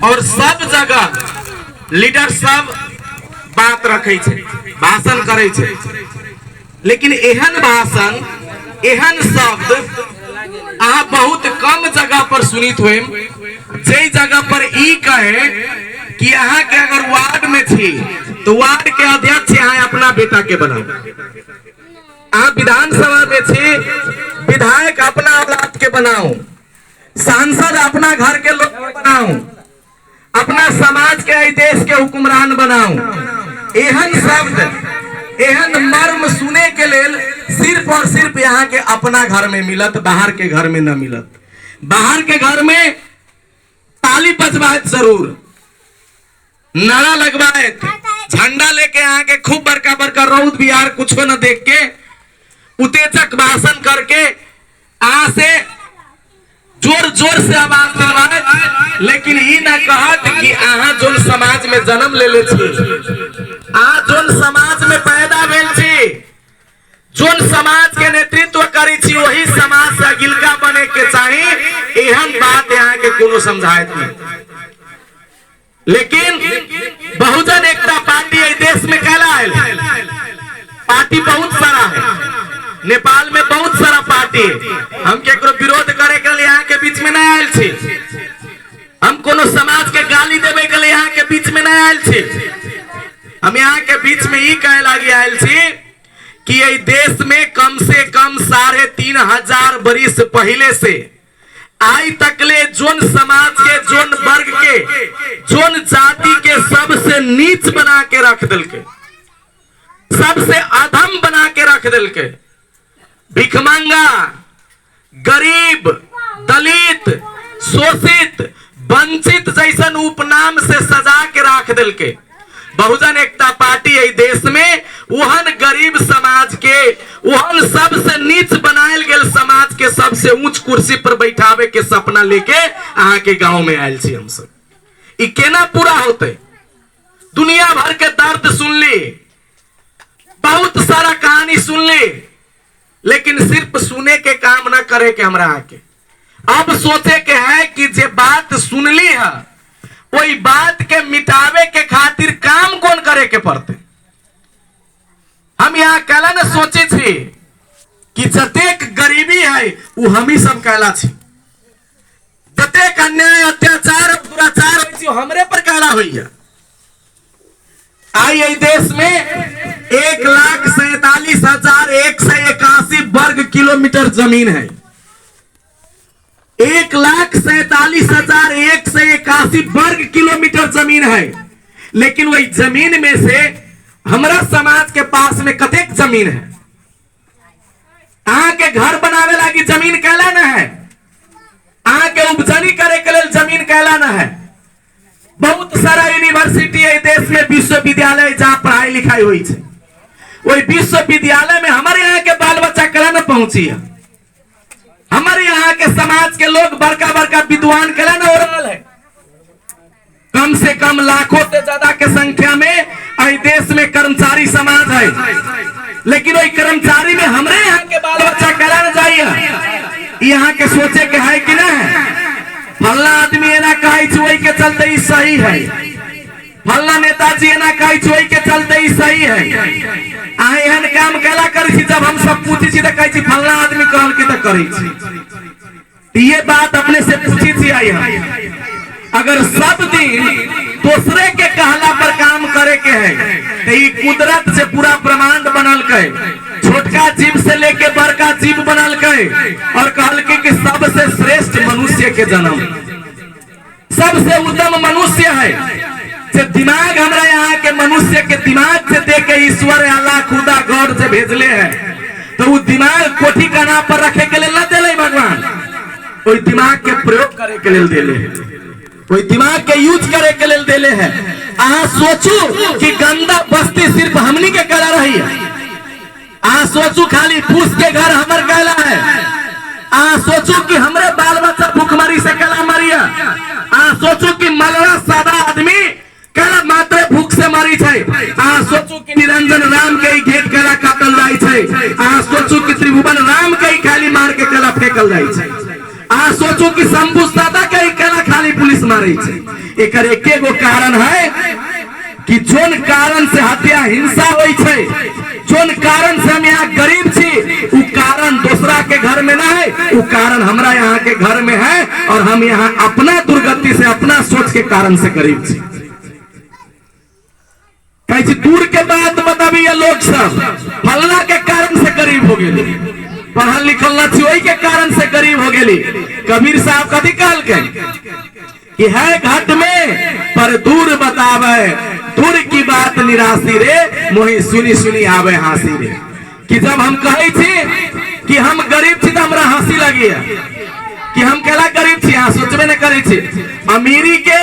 और सब जगह लीडर सब बात रखे छे, भाषण करे छे, लेकिन एहन भाषण एहन शब्द अहाँ बहुत कम जगह पर सुनित हुए। जे जगह पर ई कहे कि अहाँ के अगर वार्ड में थी तो वार्ड के अध्यक्ष यहाँ अपना बेटा के बनाओ, अहाँ विधानसभा में थी विधायक अपना औलाद के बनाओ, सांसद अपना घर के लोग बनाओ, अपना समाज के देश के हुक्मरान बनाओ। एहन शब्द एहन मर्म सुने के लेल सिर्फ और सिर्फ यहाँ के अपना घर में मिलत, बाहर के घर में न मिलत। बाहर के घर में ताली बजवाए जरूर, नारा लगवाए, झंडा लेके यहाँ के खूब बड़का बड़का रौद बिहार कुछ न देख के उत्तेजक भाषण करके आ से जोर जोर से आवाज दिलवाए, लेकिन ई ना कहत कि अहाँ जोन समाज में जन्म ले ले छी, अहाँ जोन समाज में पैदा भेल छी, जोन समाज के नेतृत्व करी छी, वही समाज से अगिलका बने के चाहिए। एहन बात यहाँ के कोनो समझायत नहीं। लेकिन बहुजन एकता पार्टी इस देश में कहला है, पार्टी बहुत सारा है, नेपाल में बहुत सारा पार्टी है। हम केकरो विरोध करे के लिए यहाँ के बीच में नहीं आयल छी, हम कोनो समाज के गाली देवे के लिए यहाँ के बीच में नहीं आयल छी। हम यहाँ के बीच में ही कहे लागी आयल छी कि ये देश में कम से कम 3500 बरिस पहले से आई तकले जोन समाज के, जोन वर्ग के, जोन जाति के सबसे नीच बना के रख दिल के, सबसे अधम बना के रख दिल के, भिखमंगा, गरीब, दलित, शोषित, वंचित जैसन उपनाम से सजा के रख दिल के। बहुजन एकता पार्टी इस देश में वहन गरीब समाज के, वहन सबसे नीच बनायल गेल समाज के सबसे ऊंच कुर्सी पर बैठावे के सपना लेके अहाँ के गांव में आयल छी। हम सब ई केना पूरा होते? दुनिया भर के दर्द सुन ली, बहुत सारा कहानी सुन ली, लेकिन सिर्फ सुने के काम ना करे के हमरा आके अब सोचे के है कि जे बात सुन ली है वही बात के मिटावे के खातिर काम कौन करे के पड़ते। हम यहाँ कहला न सोचे छी कि जतेक गरीबी है वो हम ही सब कहला छी, जतेक अन्याय अत्याचार दुराचार हमरे पर कहला हुई है। आई देश में 1,47,181 वर्ग किलोमीटर जमीन है, 1,47,181 वर्ग किलोमीटर जमीन है। लेकिन वही जमीन में से हमारा समाज के पास में कतेक जमीन है? अहाँ के घर बनावे लागी जमीन कहला न है, अहाँ के उपजनी करे के लेल जमीन कहला न है। बहुत सारा यूनिवर्सिटी है देश में, विश्वविद्यालय जहाँ पढ़ाई लिखाई हुई है, वही विश्वविद्यालय में हमारे यहाँ के बाल बच्चा कला न पहुंची है। हमारे यहाँ के समाज के लोग बड़का बड़का विद्वान कला न हो रहा है। कम से कम लाखों से ज्यादा के संख्या में इस देश में कर्मचारी समाज है, लेकिन वही कर्मचारी में हमारे यहाँ के बाल बच्चा कला न जाइए। यहाँ के सोचे के है कि नहीं फल्ला आदमी एना कहे वही के चलते ही सही है, फल्ला नेताजी एना कहे वही के चलते ही सही है। अहाँ एहन काम कैला करी छी, जब हम सब पूछी छी तो कहे छी फल्ला आदमी कहल के तो करी छी। ये बात अपने से पूछी थी आई है। अगर सब दिन दूसरे के कहला पर काम करे के है तो ये कुदरत से पूरा ब्रह्मांड बनल के, छोटका जीव से लेके बड़का जीव बनल के, और कहल के कि सबसे श्रेष्ठ मनुष्य के जन्म, सबसे उत्तम मनुष्य है। जे दिमाग हमारा यहाँ के मनुष्य के दिमाग से दे के ईश्वर अल्लाह खुदा गॉड से भेजले है, तो वो दिमाग कोठी कना पर रखे के लिए न दिले भगवान, वही दिमाग के प्रयोग करे के लिए दिले है, वही दिमाग के यूज करे के लिए दिले है। अहाँ सोचू कि गंदा बस्ती सिर्फ हमनी के कला रही है, अहाँ सोचू खाली फूस के घर हमर कहला है, अहाँ सोचू कि हमरे बाल बच्चा भूखमरी से कला मरिया, अहाँ सोचू कि मलड़ा सादा आदमी कला मात्र भूख से मरी छे, अहाँ सोचू कि निरंजन राम के घेट कला काटल जाय छे, अहाँ सोचू कि त्रिभुवन राम के खाली मार के कला फेंकल जाय छे। आ सोचो कि शंभू सादा के केला खाली पुलिस मारे छे। एकर एके गो कारण है कि जोन कारण से हत्या हिंसा होई छे, जोन कारण से हम यहाँ गरीब छी, उ कारण दूसरा के घर में ना है, उ कारण हमरा यहाँ के घर में है। और हम यहाँ अपना दुर्गति से, अपना सोच के कारण से गरीब छी। कहीं दूर के बात बताबिए लोग सब फलना के कारण से गरीब हो गए, पढ़ल लिखल न थी वही के कारण से गरीब हो गए। कबीर साहब कथी कहल के कि है घट में पर दूर बतावे, दूर की बात निराशी रे, मोही सुनी सुनी आवे हंसी रे। कि जब हम कहे थी कि हम गरीब थी तो हमरा हंसी लगी है कि हम केला गरीब थी, हाँ सोचबे न करे थी। अमीरी के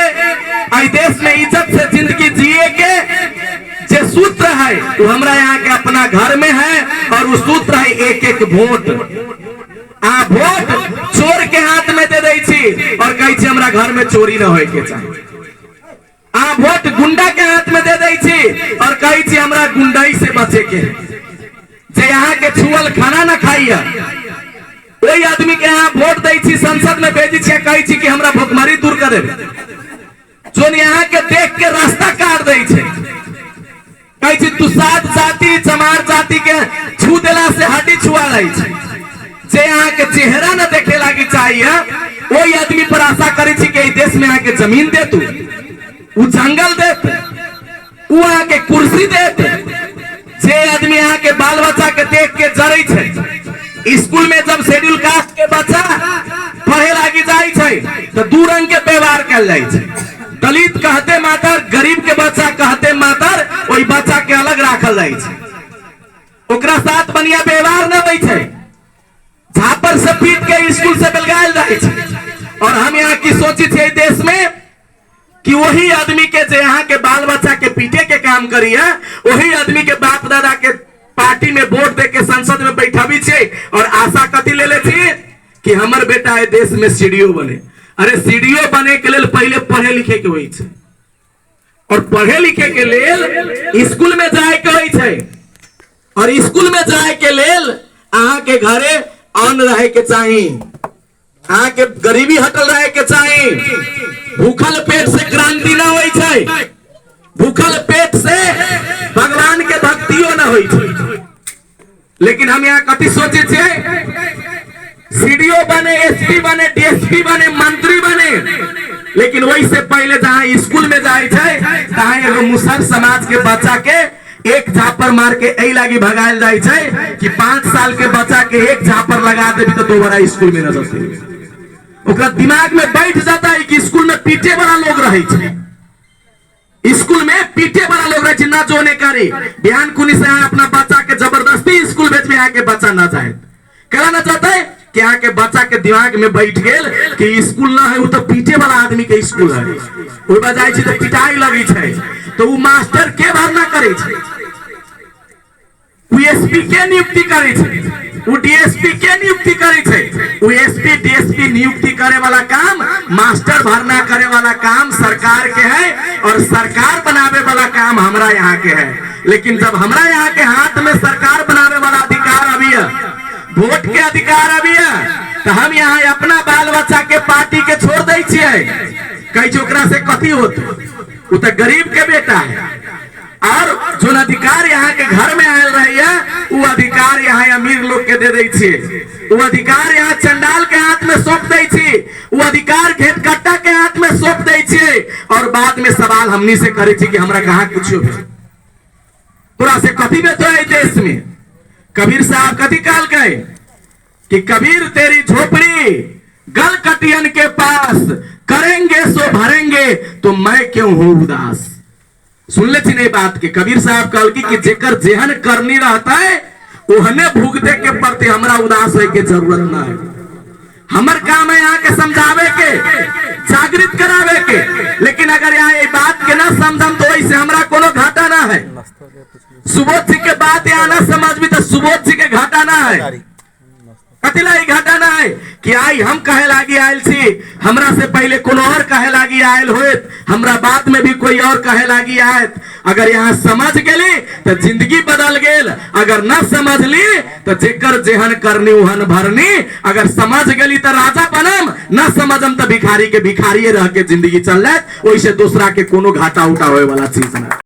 देश में इज्जत से जिंदगी जिए के जे सूत्र है वो हमरा यहाँ के अपना घर में है। और वो सूत्र है एक एक वोट। वोट चोर के हाथ में दे दी थी और कही थी हमरा घर में चोरी न होए के चाहिए। वोट गुंडा के हाथ में दे दी थी और कही थी हमरा गुंडाई से बचे के, जे यहाँ के छुअल खाना न खाइए। वही आदमी के यहाँ वोट दी थी, संसद में भेजी थी, कही थी कि हमरा भुखमरी दूर करे, जो यहाँ के देख के रास्ता काट दी थी। कही थी तू सात जाति चमार जाति के छू देला से हड्डी छुआ रही थी, जे यहाँ के चेहरा न देखे लगी चाहिए। वही आदमी पर आशा करी थी कि देश में आके जमीन दे, तू वो जंगल दे, वो आके कुर्सी दे। जे आदमी यहाँ के बाल बच्चा के देख के जरे छे। स्कूल में जब शेड्यूल कास्ट के बच्चा पढ़े लगी जाए छे तो दू रंग के व्यवहार कल जाए छे। दलित कहते मातर, गरीब के बच्चा कहते मातर, वही बच्चा के अलग राखल जाए छे, ओकरा साथ बढ़िया व्यवहार न होई छे, झापर से पीट के स्कूल से बेलगायल जाए छे। और हम यहाँ की सोची थे देश में कि वही आदमी के जो यहाँ के बाल बच्चा के पीटे के काम करी है, वही आदमी के बाप दादा के पार्टी में वोट दे के संसद में बैठा भी छे। और आशा कथी ले ले थी कि हमर बेटा है देश में सीडीओ बने। अरे सीडीओ बने के लिए पहले पढ़े लिखे के होई छे, और पढ़े लिखे के लिए स्कूल में जाए के होई छे। और स्कूल में जाए के लेल अहाँ के घरे अन्न रहे के चाहिए, अहाँ के गरीबी हटल रहे के चाहिए। भूखल पेट से क्रांति न होई छे, भूखल पेट से भगवान के भक्तियों न होई छे। लेकिन हम यहाँ कथी सोचे छे, सीडीओ बने, एसपी बने, डीएसपी बने, मंत्री बने। लेकिन वही से पहले जहाँ स्कूल में जाए छे तहाँ एगो मुसहर समाज के बच्चा के एक झापर मार के ऐ लागी भगायल जाए छे कि 5 साल के बच्चा के एक झापर लगा देवी तो दोबारा स्कूल में न जाए। ओकरा दिमाग में बैठ जाता है कि स्कूल में पीटे वाला लोग रहे छे, स्कूल में पीटे वाला लोग रहे छे, ना जो ने करे। बयान कुनी से अपना बच्चा के जबरदस्ती स्कूल भेज में आके बच्चा ना जाए, कहना ना चाहता है कि आके बच्चा के दिमाग में बैठ गेल कि स्कूल ना है, वो तो पीटे वाला आदमी के स्कूल है। वो बजाय छे तो पिटाई लगी छे, तो वो मास्टर के भरना करे छे, वो एसपी के नियुक्ति करे छे, वो डीएसपी के नियुक्ति करे छे। वो एसपी डीएसपी नियुक्ति करे वाला काम, मास्टर भरना करे वाला काम सरकार के है, और सरकार बनावे वाला काम हमरा यहाँ के है। लेकिन जब हमरा यहाँ के हाथ में सरकार बनावे वाला अधिकार अभी है, वोट के अधिकार अभी है, तो हम यहाँ अपना बाल बच्चा के पार्टी के छोड़ दे छिए। कई चोकरा से कथी होते, वो तो गरीब के बेटा है। और जो अधिकार यहाँ के घर में आयल रही है, वो अधिकार यहाँ अमीर लोग के दे दी छे, वो अधिकार यहाँ चंडाल के हाथ में सौंप दी छे, वो अधिकार घेटकट्टा के हाथ में सौंप दी छे। और बाद में सवाल हमनी से करे छे कि हमरा कहाँ कुछ तोरा से कथी में तो है देश में। कबीर साहब कथी काल कहे कि कबीर तेरी झोपड़ी गल कटियन के पास, करेंगे सो भरेंगे तो मैं क्यों हूं उदास। सुन ले नहीं बात के कबीर साहब कहल कि जेकर जेहन करनी रहता है ओहने भुगते के प्रति हमरा उदास है के जरूरत ना है। हमर काम है यहाँ के समझावे के, जागृत करावे के। लेकिन अगर यहाँ ये बात के ना समझम तो वैसे हमरा कोनो घाटा ना है। सुबोध जी के बात यहाँ ना समझ भी तो सुबोध जी के घाटा ना है, कतिला घाटा ना है कि आई हम कहे लागी आयल छी, हमरा से पहले कोनो और कहे लागी आयल होत, हमरा बाद में भी कोई और कहे लागी आयत। अगर यहाँ समझ गेली तो जिंदगी बदल गेल, अगर न समझ ली तो जेकर जेहन करनी उहन भरनी। अगर समझ गेली तो राजा बनम, न समझम तो भिखारी के भिखारी रह के जिंदगी चल जाए। वैसे दूसरा के कोनो घाटा उठा होए वाला चीज नहीं।